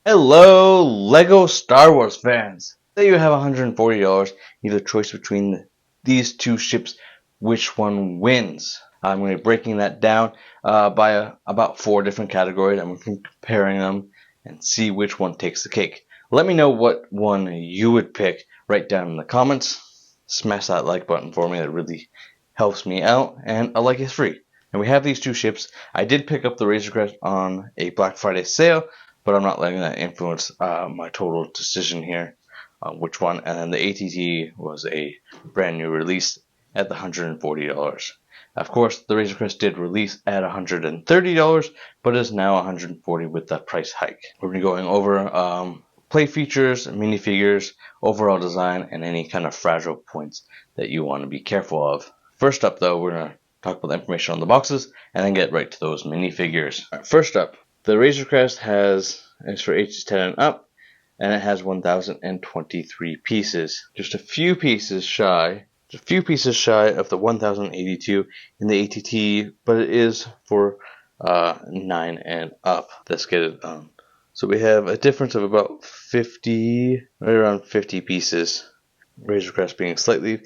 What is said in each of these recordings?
Hello, LEGO Star Wars fans! Say you have $140, you have a choice between these two ships. Which one wins? I'm going to be breaking that down by about 4 different categories. I'm comparing them and see which one takes the cake. Let me know what one you would pick right down in the comments. Smash that like button for me, that really helps me out, and a like is free. And we have these two ships. I did pick up the Razor Crest on a Black Friday sale, but I'm not letting that influence my total decision here on which one. And then the ATT was a brand new release at the $140. Of course, the Razor Crest did release at $130, but is now $140 with that price hike. We're going to be going over play features, minifigures, overall design, and any kind of fragile points that you want to be careful of. First up, though, we're going to talk about the information on the boxes and then get right to those minifigures. Right, first up, the Razor Crest is for ages 10 and up, and it has 1,023 pieces. Just a few pieces shy of the 1,082 in the ATT, but it is for 9 and up. Let's get it on. So we have a difference of about 50, right around 50 pieces. Razor Crest being slightly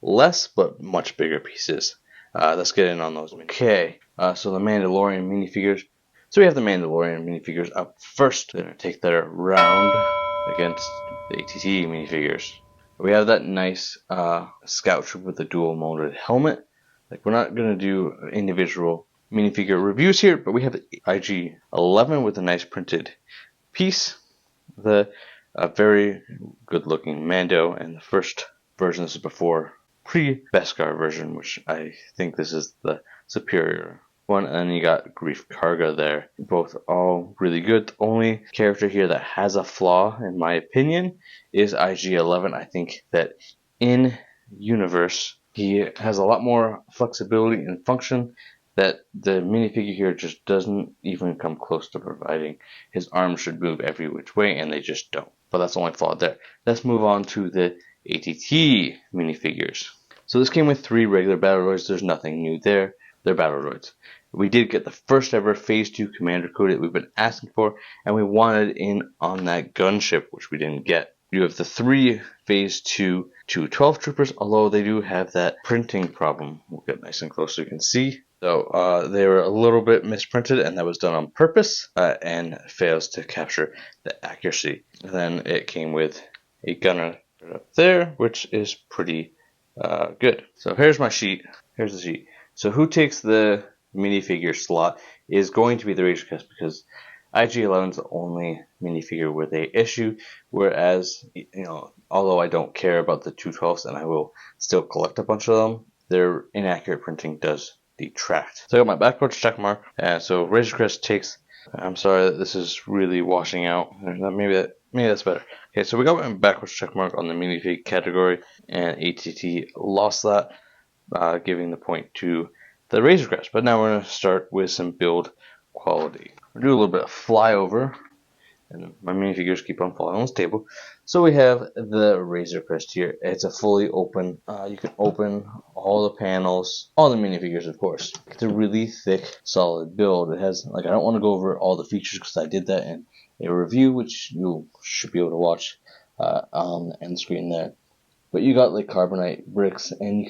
less, but much bigger pieces. Let's get in on those. Okay, so the Mandalorian minifigures. So we have the Mandalorian minifigures up first. They're going to take their round against the ATT minifigures. We have that nice scout troop with the dual molded helmet. Like, we're not going to do individual minifigure reviews here, but we have the IG-11 with a nice printed piece. The very good looking Mando, and the first version, this is before pre-Beskar version, which I think this is the superior one. And then you got Grief Karga there. Both all really good. The only character here that has a flaw, in my opinion, is IG-11. I think that in universe, he has a lot more flexibility and function that the minifigure here just doesn't even come close to providing. His arms should move every which way, and they just don't. But that's the only flaw there. Let's move on to the ATT minifigures. So this came with 3 regular battle droids. There's nothing new there. They're battle droids. We did get the first ever Phase 2 commander code that we've been asking for, and we wanted in on that gunship, which we didn't get. You have the 3 Phase 2 212 troopers, although they do have that printing problem. We'll get nice and close so you can see. So they were a little bit misprinted, and that was done on purpose, and fails to capture the accuracy. And then it came with a gunner up there, which is pretty good. So here's my sheet. Here's the sheet. So who takes the minifigure slot is going to be the Razor Crest, because IG-11 is the only minifigure with a issue, whereas, although I don't care about the 212s and I will still collect a bunch of them, their inaccurate printing does detract. So I got my backwards check mark, and so Razor Crest takes. I'm sorry that this is really washing out. Maybe that's better. Okay, so we got my backwards check mark on the minifig category, and ATT lost that, giving the point to the Razor Crest. But now we're going to start with some build quality. We'll do a little bit of flyover, and my minifigures keep on falling on this table. So we have the Razor Crest here. It's a fully open, you can open all the panels, all the minifigures, of course. It's a really thick, solid build. It has, I don't want to go over all the features because I did that in a review, which you should be able to watch on the end screen there. But you got carbonite bricks, and you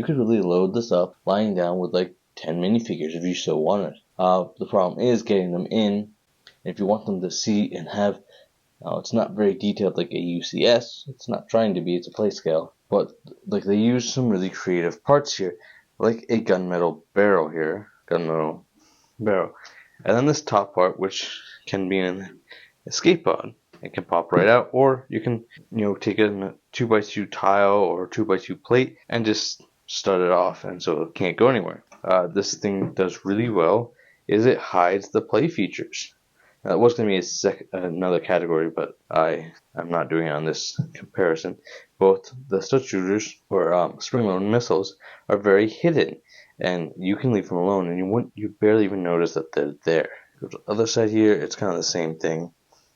could really load this up lying down with 10 minifigures if you so wanted. The problem is getting them in. If you want them to see and have, it's not very detailed like a UCS. It's not trying to be. It's a play scale. But they use some really creative parts here, like a gunmetal barrel here, and then this top part, which can be an escape pod. It can pop right out, or you can take a 2x2 tile or 2x2 plate and just stud it off, and so it can't go anywhere. This thing does really well is it hides the play features. Now, it was going to be another category, but I'm not doing it on this comparison. Both the stud shooters or spring-loaded missiles are very hidden, and you can leave them alone, and you barely even notice that they're there. Go to the other side here, it's kind of the same thing,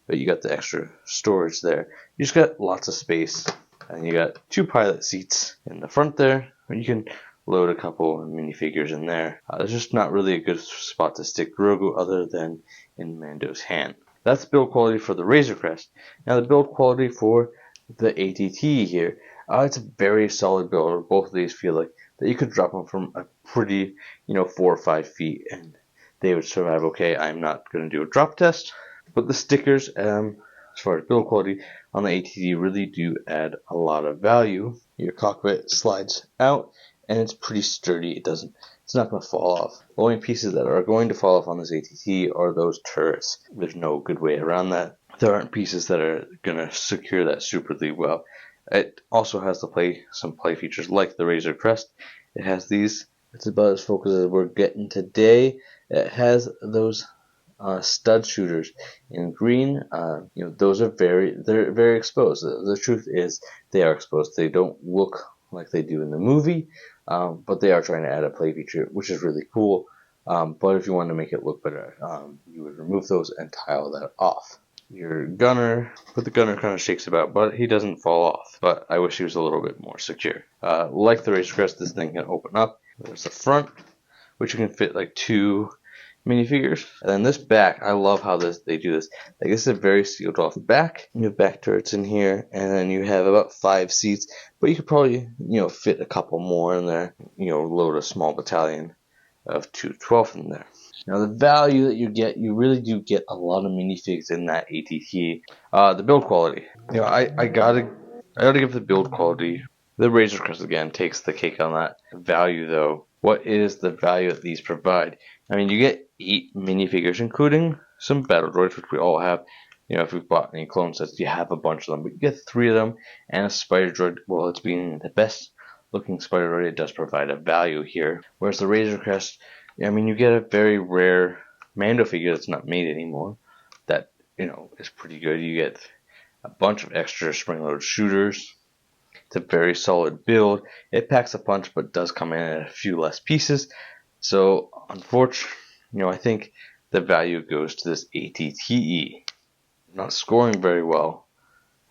but you got the extra storage there. You just got lots of space, and you got 2 pilot seats in the front there, where you can load a couple of minifigures in there. There's just not really a good spot to stick Grogu other than in Mando's hand. That's build quality for the Razor Crest. Now the build quality for the ATT here. It's a very solid build. Both of these feel like that you could drop them from a pretty, 4 or 5 feet and they would survive okay. I'm not going to do a drop test, but the stickers, as far as build quality on the ATT, really do add a lot of value. Your cockpit slides out and it's pretty sturdy. It's not going to fall off. The only pieces that are going to fall off on this ATT are those turrets. There's no good way around that. There aren't pieces that are going to secure that superly well. It also has some play features like the Razor Crest. It has these. It's about as focused as we're getting today. It has those stud shooters in green. Those are they're very exposed. The truth is they are exposed. They don't look like they do in the movie, but they are trying to add a play feature, which is really cool. But if you want to make it look better, you would remove those and tile that off. Your gunner, but the gunner kind of shakes about, but he doesn't fall off. But I wish he was a little bit more secure. Like the Razor Crest, this thing can open up. There's the front, which you can fit like 2 minifigures. And then this back, I love how they do this. Like, this is a very sealed off back. You have back turrets in here, and then you have about 5 seats, but you could probably, fit a couple more in there. Load a small battalion of 212 in there. Now the value that you get, you really do get a lot of minifigs in that ATT. The build quality. I gotta give the build quality. The Razor Crest again takes the cake on that. Value though, what is the value that these provide? I mean, you get 8 minifigures, including some battle droids, which we all have. If we've bought any clone sets, you have a bunch of them. But you get 3 of them, and a spider droid. Well, it's being the best looking spider droid. It does provide a value here. Whereas the Razor Crest, you get a very rare Mando figure that's not made anymore. That is pretty good. You get a bunch of extra spring-loaded shooters. It's a very solid build. It packs a punch, but does come in at a few less pieces. So, unfortunately, I think the value goes to this ATTE. Not scoring very well.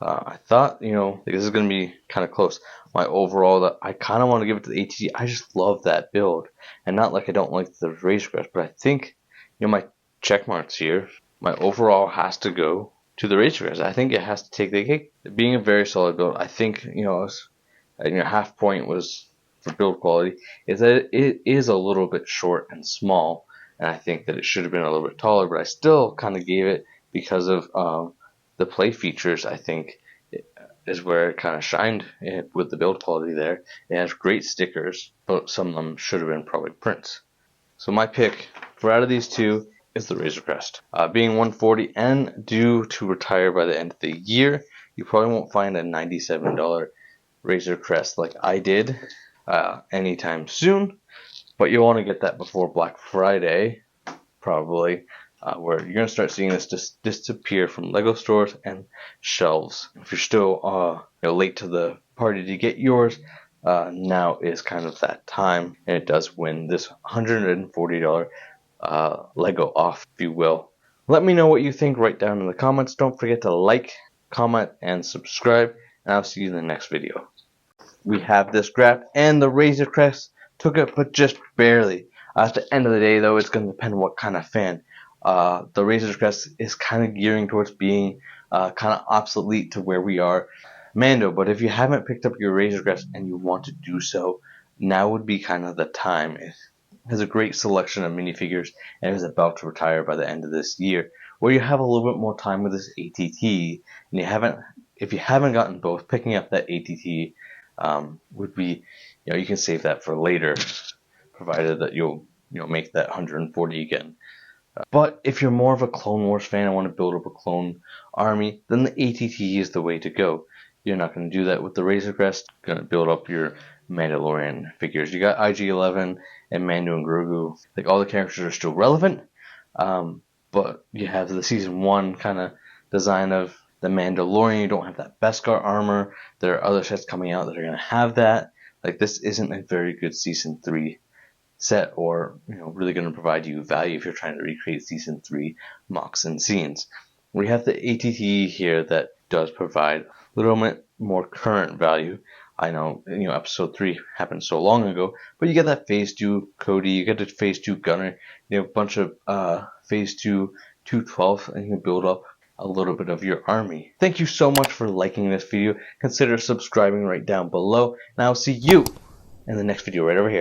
I thought, this is going to be kind of close. My overall, I kind of want to give it to the ATT. I just love that build. And not like I don't like the Razor Crest, but I think, my check marks here, my overall has to go to the Razor Crest. I think it has to take the cake. Being a very solid build, I think, half point was for build quality, is that it is a little bit short and small. And I think that it should have been a little bit taller, but I still kind of gave it because of the play features. I think is where it kind of shined with the build quality there. It has great stickers, but some of them should have been probably prints. So my pick for out of these two is the Razor Crest. Being 140 and due to retire by the end of the year, you probably won't find a $97 Razor Crest like I did anytime soon, but you'll want to get that before Black Friday, probably. Where you're going to start seeing this just disappear from LEGO stores and shelves. If you're still late to the party to get yours, now is kind of that time, and it does win this $140 LEGO off, if you will. Let me know what you think right down in the comments. Don't forget to like, comment, and subscribe, and I'll see you in the next video. We have this grab, and the Razor Crest took it, but just barely. At the end of the day, though, it's going to depend on what kind of fan. The Razor Crest is kind of gearing towards being kind of obsolete to where we are Mando, but if you haven't picked up your Razor Crest and you want to do so, now would be kind of the time. It has a great selection of minifigures and is about to retire by the end of this year, where you have a little bit more time with this ATT, and if you haven't gotten both, picking up that ATT would be, you can save that for later, provided that you'll make that 140 again. But if you're more of a Clone Wars fan and want to build up a clone army, then the ATT is the way to go. You're not going to do that with the Razor Crest. You're going to build up your Mandalorian figures. You got IG-11 and Mando and Grogu. Like, all the characters are still relevant, but you have the Season 1 kind of design of the Mandalorian. You don't have that Beskar armor. There are other sets coming out that are going to have that. Like, this isn't a very good Season 3 set, or really going to provide you value if you're trying to recreate Season 3 mocks and scenes. We have the ATT here that does provide a little bit more current value. I know, Episode 3 happened so long ago, but you get that Phase 2 Cody, you get the Phase 2 Gunner, a bunch of Phase 2 212, and you can build up a little bit of your army. Thank you so much for liking this video. Consider subscribing right down below, and I'll see you in the next video right over here.